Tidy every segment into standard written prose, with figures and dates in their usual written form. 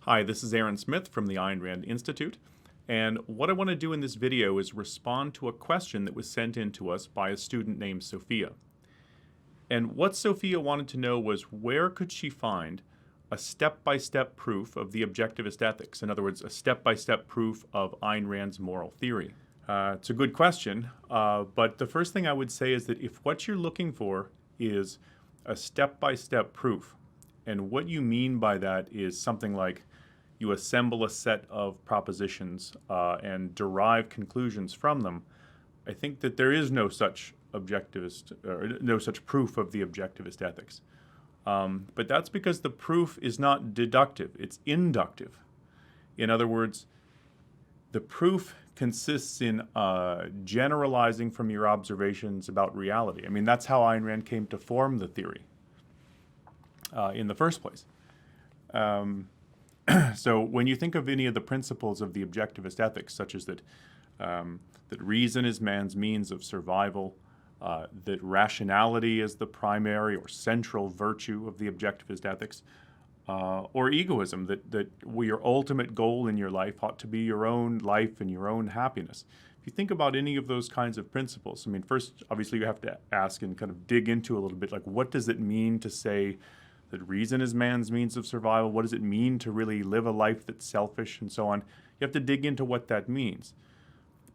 Hi, this is Aaron Smith from the Ayn Rand Institute, and what I want to do in this video is respond to a question that was sent in to us by a student named Sophia. And what Sophia wanted to know was, where could she find a step-by-step proof of the objectivist ethics? In other words, a step-by-step proof of Ayn Rand's moral theory. It's a good question, but the first thing I would say is that if what you're looking for is a step-by-step proof, and what you mean by that is something like you assemble a set of propositions and derive conclusions from them, I think that there is no such objectivist, or no such proof of the objectivist ethics. But that's because the proof is not deductive, it's inductive. In other words, the proof consists in generalizing from your observations about reality. I mean, that's how Ayn Rand came to form the theory in the first place. So when you think of any of the principles of the objectivist ethics, such as that reason is man's means of survival, that rationality is the primary or central virtue of the objectivist ethics, or egoism, that your ultimate goal in your life ought to be your own life and your own happiness. If you think about any of those kinds of principles, I mean, first, obviously, you have to ask and kind of dig into a little bit, like, what does it mean to say that reason is man's means of survival? What does it mean to really live a life that's selfish and so on? You have to dig into what that means.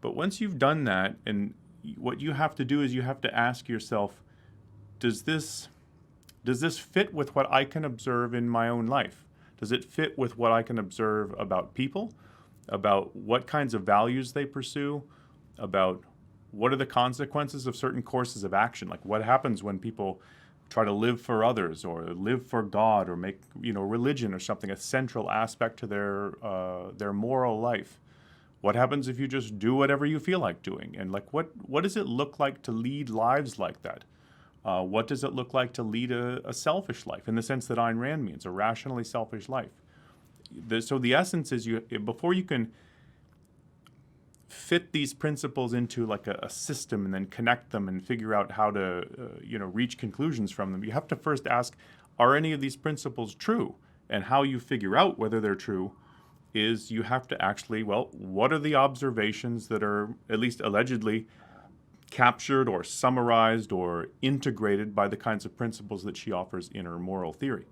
But once you've done that, and what you have to do is you have to ask yourself, does this fit with what I can observe in my own life? Does it fit with what I can observe about people, about what kinds of values they pursue, about what are the consequences of certain courses of action? Like, what happens when people try to live for others or live for God or make, religion or something a central aspect to their moral life? What happens if you just do whatever you feel like doing? And like, what does it look like to lead lives like that? What does it look like to lead a selfish life, in the sense that Ayn Rand means, a rationally selfish life? So the essence is, before you can fit these principles into like a system and then connect them and figure out how to reach conclusions from them, you have to first ask, are any of these principles true? And how you figure out whether they're true is you have to actually, what are the observations that are at least allegedly captured or summarized or integrated by the kinds of principles that she offers in her moral theory?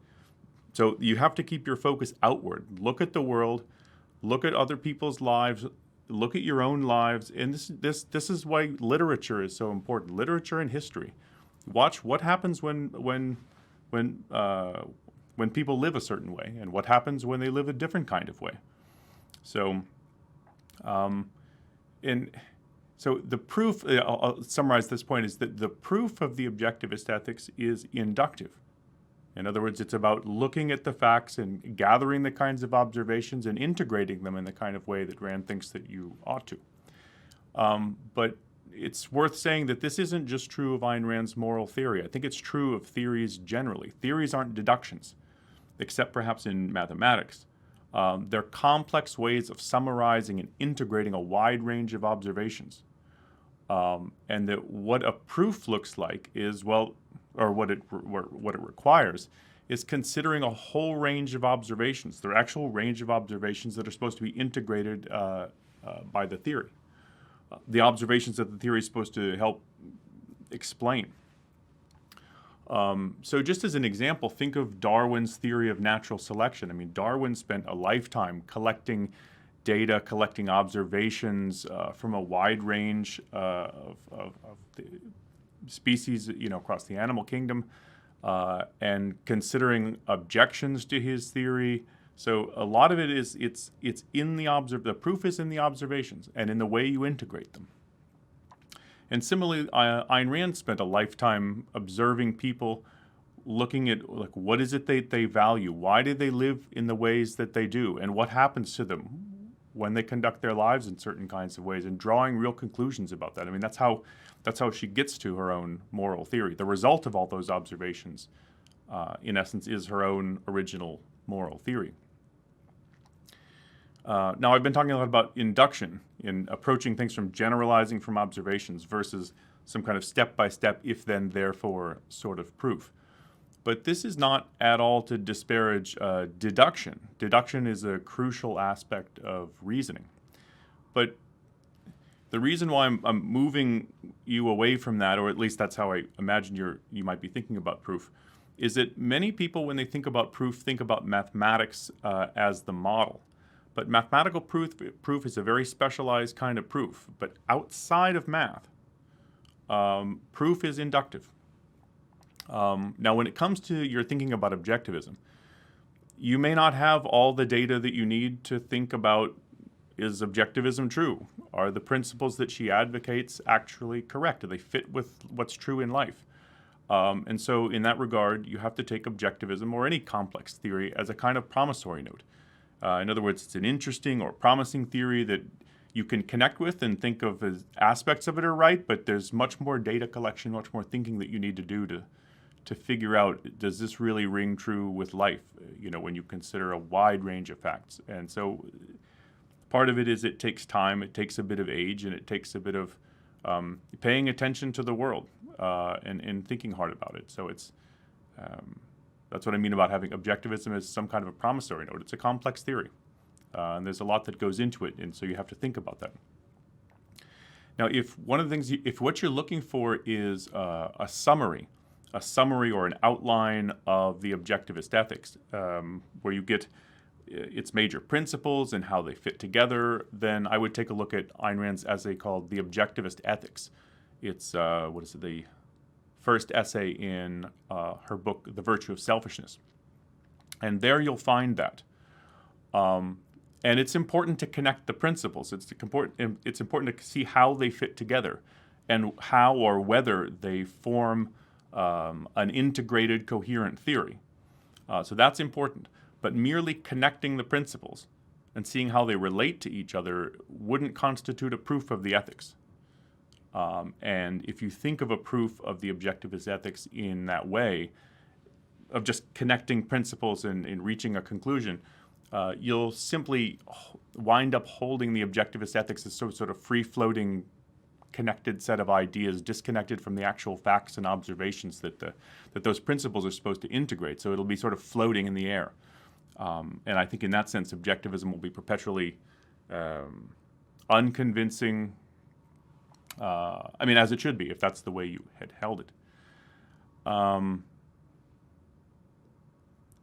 So you have to keep your focus outward. Look at the world, look at other people's lives, look at your own lives, and this is why literature is so important. Literature and history. Watch what happens when people live a certain way, and what happens when they live a different kind of way. So, so the proof. I'll summarize this point: is that the proof of the objectivist ethics is inductive. In other words, it's about looking at the facts and gathering the kinds of observations and integrating them in the kind of way that Rand thinks that you ought to. But it's worth saying that this isn't just true of Ayn Rand's moral theory. I think it's true of theories generally. Theories aren't deductions, except perhaps in mathematics. They're complex ways of summarizing and integrating a wide range of observations. And that what a proof looks like is, or what it requires, is considering a whole range of observations. There are actual range of observations that are supposed to be integrated by the theory. The observations that the theory is supposed to help explain. So just as an example, think of Darwin's theory of natural selection. I mean, Darwin spent a lifetime collecting data, collecting observations from a wide range of the species, across the animal kingdom, and considering objections to his theory. So a lot of it is it's in the proof is in the observations and in the way you integrate them. And similarly, Ayn Rand spent a lifetime observing people, looking at like, what is it they value, why do they live in the ways that they do, and what happens to them when they conduct their lives in certain kinds of ways, and drawing real conclusions about that. I mean, that's how she gets to her own moral theory. The result of all those observations, in essence, is her own original moral theory. Now, I've been talking a lot about induction in approaching things from generalizing from observations versus some kind of step-by-step, if-then-therefore sort of proof. But this is not at all to disparage deduction. Deduction is a crucial aspect of reasoning. But the reason why I'm moving you away from that, or at least that's how I imagine you might be thinking about proof, is that many people, when they think about proof, think about mathematics as the model. But mathematical proof is a very specialized kind of proof. But outside of math, proof is inductive. Now, when it comes to your thinking about objectivism, you may not have all the data that you need to think about, is objectivism true? Are the principles that she advocates actually correct? Do they fit with what's true in life? And so in that regard, you have to take objectivism or any complex theory as a kind of promissory note. In other words, it's an interesting or promising theory that you can connect with and think of as aspects of it are right, but there's much more data collection, much more thinking that you need to do to figure out, does this really ring true with life, when you consider a wide range of facts. And so part of it is it takes time, it takes a bit of age, and it takes a bit of paying attention to the world and thinking hard about it. So it's that's what I mean about having objectivism as some kind of a promissory note. It's a complex theory, and there's a lot that goes into it, and so you have to think about that. Now, if one of the things, if what you're looking for is a summary or an outline of the objectivist ethics, where you get its major principles and how they fit together, then I would take a look at Ayn Rand's essay called The Objectivist Ethics. It's, the first essay in her book, The Virtue of Selfishness. And there you'll find that. And it's important to connect the principles. It's important to see how they fit together and how or whether they form an integrated, coherent theory. So that's important. But merely connecting the principles and seeing how they relate to each other wouldn't constitute a proof of the ethics. And if you think of a proof of the objectivist ethics in that way, of just connecting principles and reaching a conclusion, you'll simply wind up holding the objectivist ethics as sort of free-floating, connected set of ideas, disconnected from the actual facts and observations that those principles are supposed to integrate. So it'll be sort of floating in the air. And I think in that sense, objectivism will be perpetually unconvincing, as it should be, if that's the way you had held it.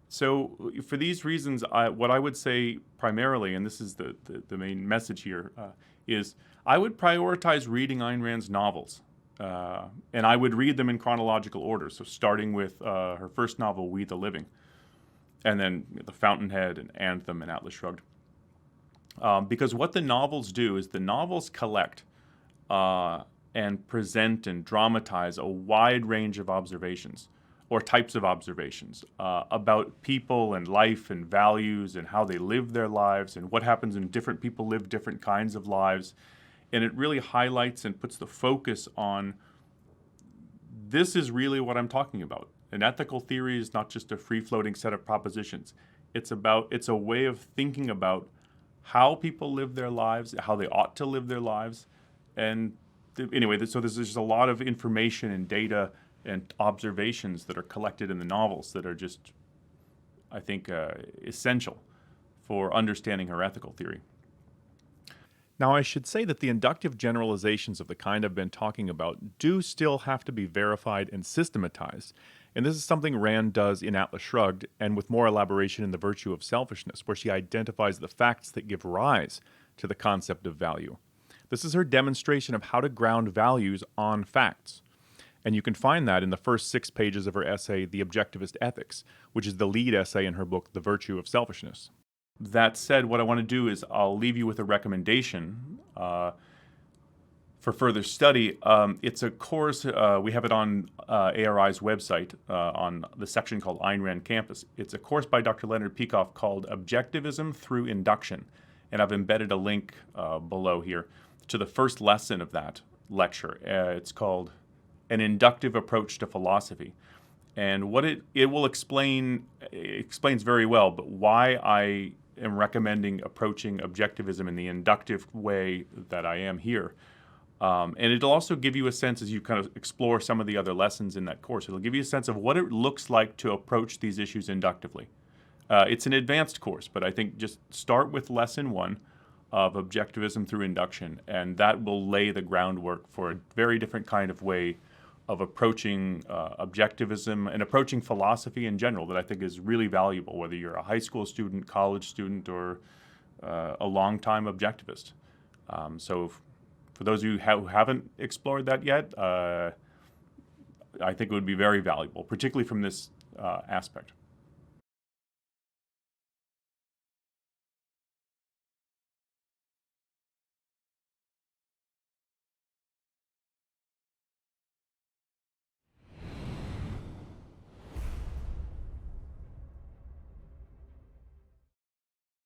So for these reasons, what I would say primarily, and this is the main message here, is I would prioritize reading Ayn Rand's novels. And I would read them in chronological order, so starting with her first novel, We the Living, and then The Fountainhead and Anthem and Atlas Shrugged. Because what the novels do is the novels collect and present and dramatize a wide range of observations or types of observations about people and life and values and how they live their lives and what happens when different people live different kinds of lives. And it really highlights and puts the focus on, this is really what I'm talking about. An ethical theory is not just a free-floating set of propositions. It's a way of thinking about how people live their lives, how they ought to live their lives. And anyway, so there's just a lot of information and data and observations that are collected in the novels that are just, I think, essential for understanding her ethical theory. Now, I should say that the inductive generalizations of the kind I've been talking about do still have to be verified and systematized. And this is something Rand does in Atlas Shrugged, and with more elaboration in The Virtue of Selfishness, where she identifies the facts that give rise to the concept of value. This is her demonstration of how to ground values on facts. And you can find that in the first 6 pages of her essay, The Objectivist Ethics, which is the lead essay in her book, The Virtue of Selfishness. That said, what I want to do is I'll leave you with a recommendation for further study. It's a course, we have it on ARI's website on the section called Ayn Rand Campus. It's a course by Dr. Leonard Peikoff called Objectivism Through Induction. And I've embedded a link below here to the first lesson of that lecture. It's called An Inductive Approach to Philosophy. And what it will explains very well, but why I am recommending approaching objectivism in the inductive way that I am here. And it'll also give you a sense as you kind of explore some of the other lessons in that course. It'll give you a sense of what it looks like to approach these issues inductively. It's an advanced course, but I think just start with lesson 1 of Objectivism Through Induction, and that will lay the groundwork for a very different kind of way of approaching objectivism and approaching philosophy in general that I think is really valuable, whether you're a high school student, college student, or a long-time objectivist. So for those of you who haven't explored that yet, I think it would be very valuable, particularly from this aspect.